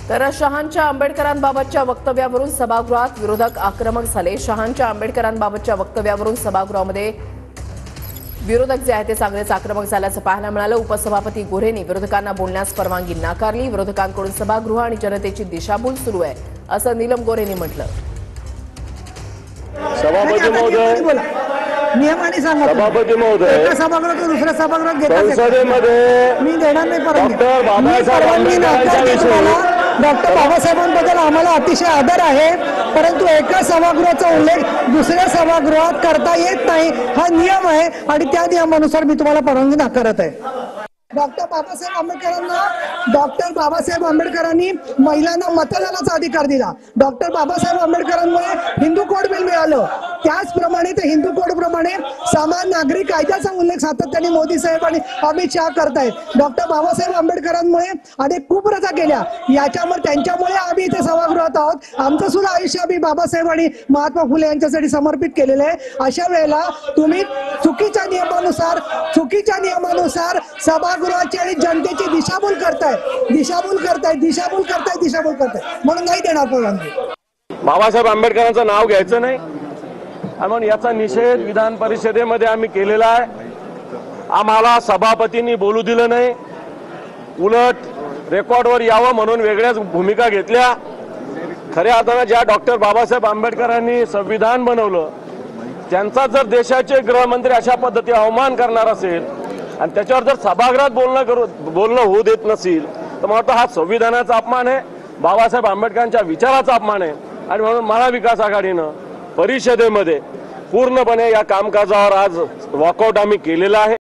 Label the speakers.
Speaker 1: तर शहांच्या आंबेडकरांबाबतच्या वक्तव्यावरून सभागृहात विरोधक आक्रमक झाले। शहांच्या आंबेडकरांबाबतच्या वक्तव्यावरून सभागृहामध्ये विरोधक जे आहेत ते चांगलेच आक्रमक झाल्याचं पाहायला मिळालं। उपसभापती गोऱ्हेंनी विरोधकांना बोलण्यास परवानगी नाकारली। विरोधकांकडून सभागृह आणि जनतेची दिशाभूल सुरू आहे असं नीलम गोऱ्हेंनी म्हटलं।
Speaker 2: सभापती महोदय,
Speaker 3: नियमाने सांगा।
Speaker 2: सभापती महोदय,
Speaker 3: एका सभागृहातून दुसऱ्या सभागृहात घेतात
Speaker 2: संसदेमध्ये
Speaker 3: मी देणार नाही परवानगी।
Speaker 2: परवानगी नाकारते तुम्हाला।
Speaker 3: डॉक्टर बाबासाहेबांबद्दल आम्हाला अतिशय आदर आहे, परंतु एका सभागृहाचा उल्लेख दुसऱ्या सभागृहात करता येत नाही हा नियम आहे आणि त्या नियमानुसार मी तुम्हाला परवानगी नाकारत आहे। डॉक्टर बाबासाहेब आंबेडकरांनी महिलांना मतदानाचा अधिकार दिला। डॉक्टर बाबासाहेब आंबेडकरांमुळे हिंदू कोड बिल मिळालं। त्याचप्रमाणे ते हिंदू कोड प्रमाणे समान नागरी कायद्याचा उल्लेख सातत्याने मोदी साहेब आणि अमित शहा करतायत। डॉक्टर बाबासाहेब आंबेडकरांमुळे अनेक कुप्रथा केल्या, याच्यामुळे त्यांच्यामुळे आम्ही इथे सभागृहात आहोत। आमचं सुद्धा आयुष्य आम्ही बाबासाहेब आणि महात्मा फुले यांच्यासाठी समर्पित केलेलं आहे। अशा वेळेला तुम्ही चुकीच्या नियमानुसार सभागृहाची आणि जनतेची दिशाभूल करताय म्हणून नाही देणार परवानगी।
Speaker 2: बाबासाहेब आंबेडकरांचं नाव घ्यायचं नाही आणि म्हणून याचा निषेध विधान परिषदेमध्ये आम्ही केलेला आहे। आम्हाला सभापतींनी बोलू दिलं नाही, उलट रेकॉर्डवर यावं म्हणून वेगळ्याच भूमिका घेतल्या। खऱ्या अर्थानं ज्या डॉक्टर बाबासाहेब आंबेडकरांनी संविधान बनवलं त्यांचा जर देशाचे गृहमंत्री अशा पद्धतीने अवमान करणार असेल आणि त्याच्यावर जर सभागृहात बोलणं होऊ देत नसेल तर मला वाटतं हा संविधानाचा अपमान आहे, बाबासाहेब आंबेडकरांच्या विचाराचा अपमान आहे। आणि म्हणून महाविकास आघाडीनं परिषदेमध्ये पूर्णपणे या कामकाजावर आज वॉकआउट आम्ही केलेलं आहे।